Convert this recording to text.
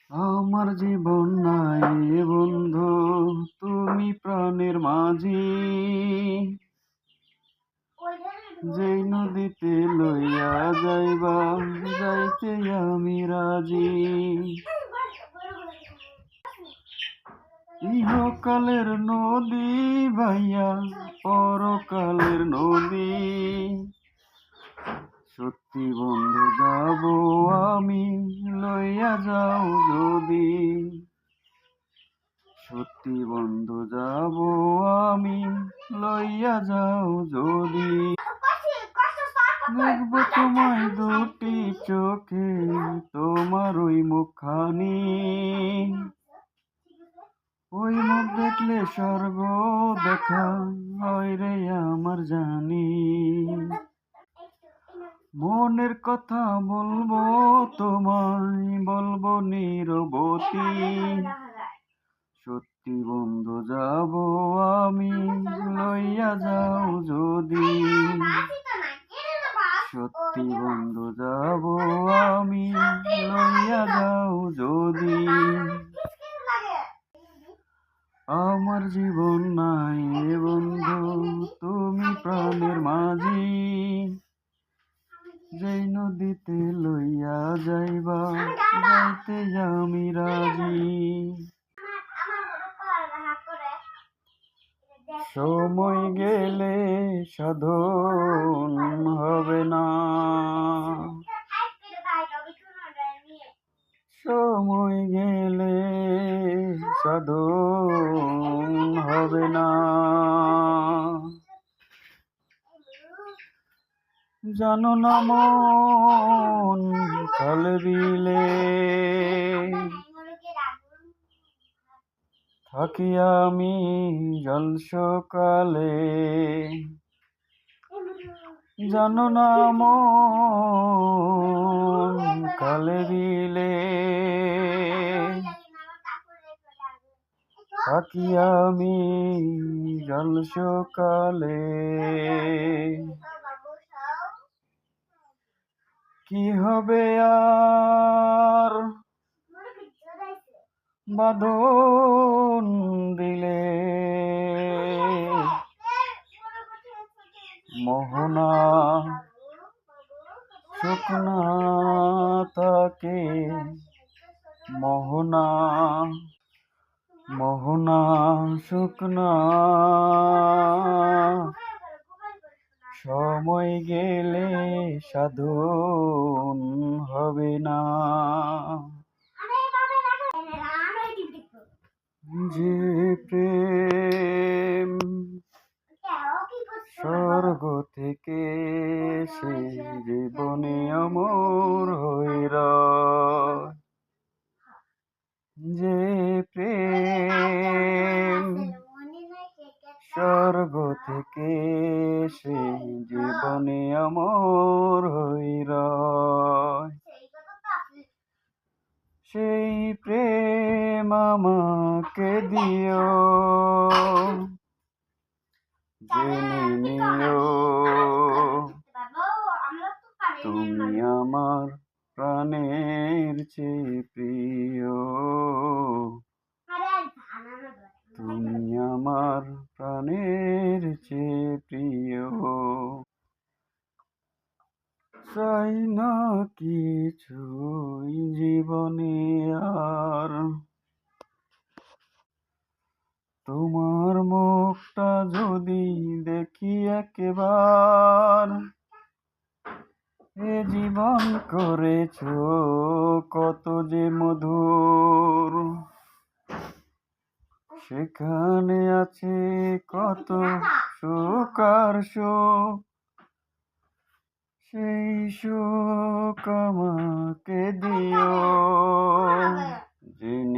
আমার জীবন নাই বন্ধু, তুমি প্রাণের মাঝি। যেই নদীতে লইয়া যাইবা, যাইতে আমি রাজি। ইহকালের নদী ভাইয়া, পরকালের নদী। সত্যি বন্ধু যাব আমি, লইয়া যাও যদি। সত্যি বন্ধু যাব আমি, লইয়া যাও যদি। দেখবো তোমায় দুটি চোখে, তোমার ওই মুখখানি। ওই মুখ দেখলে স্বর্গ দেখা হয় রে আমার জানি। মনের কথা বলবো তোমায়, বলবো নীরবতী। সত্যি বন্ধু যাব আমি, লইয়া যাও যদি। সত্যি বন্ধু যাব আমি, লইয়া যাও যদি। আমার জীবন নাই বন্ধু, তুমি প্রাণের মাঝি। যেই নদীতে লইয়া যাইবা, যাইতে আমি রাজি। সময় গেলে সাধন হবে না, সময় গেলে সাধন হবে না। জানো না মন কাল বিলে থাকি আমি জল সকালে। জানো না মন কাল বিলে থাকি আমি জল সকালে। কি হবে আর বাঁধন দিলে, মোহনা শুকনা তাকে। মোহনা মোহনা শুকনা, সময় গেলে সাধন হবে না। যে প্রেম স্বর্গ থেকে সে জীবনে অমর হইরা। যে প্রেম স্বর্গ থেকে সে জীবনে অমর হইরা। সেই প্রেম আমাকে দিও, জেনে নিও তুমি আমার প্রাণের চেয়ে প্রিয়। তুমি আমার প্রাণের চেয়ে প্রিয়। চাই না কিছুই জীবনে আর, তোমার মুখটা যদি দেখি একবার। এ জীবন করেছ কত যে মধুর, সেখানে আছে কত সুখ আর সুখ। সেই সুখ আমাকে দিও, জেনে